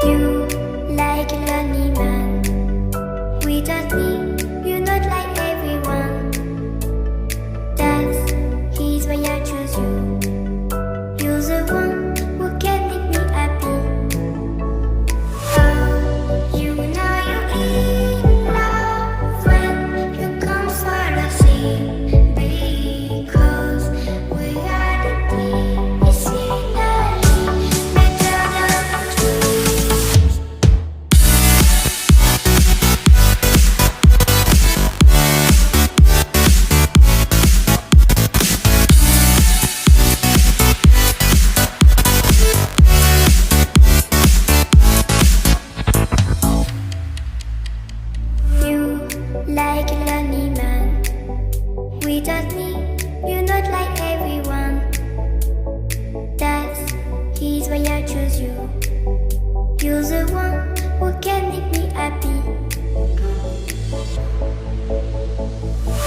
You like a lonely man. Without me, you're not like everyone. That's he's why I choose you. You're the one who can make me happy. Oh, you know you're in love when you come for the sea. Because we are the scenery better than trees. You like a lonely man. Without me, you're not like everyone. That's he's why I choose you. You're the one who can make me happy.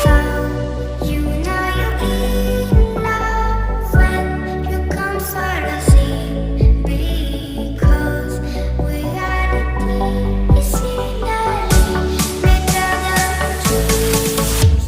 Oh, you know you're in love when you come for the sea. Because we are the scenery better than trees.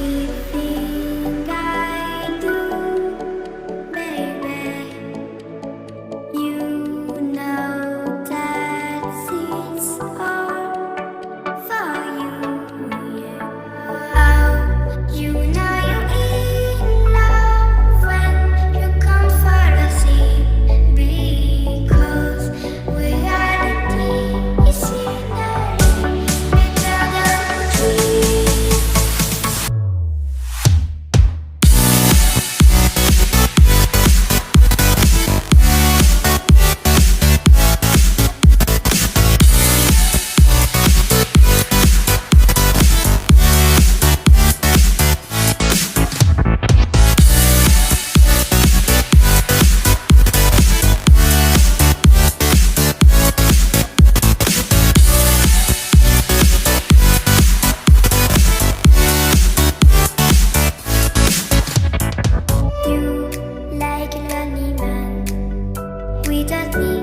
Everything I do, baby, you know that it's all for you, yeah. Oh, you know you're in love when you come for the sea. Because we are the scenery better than trees. You like a lonely man. Without me,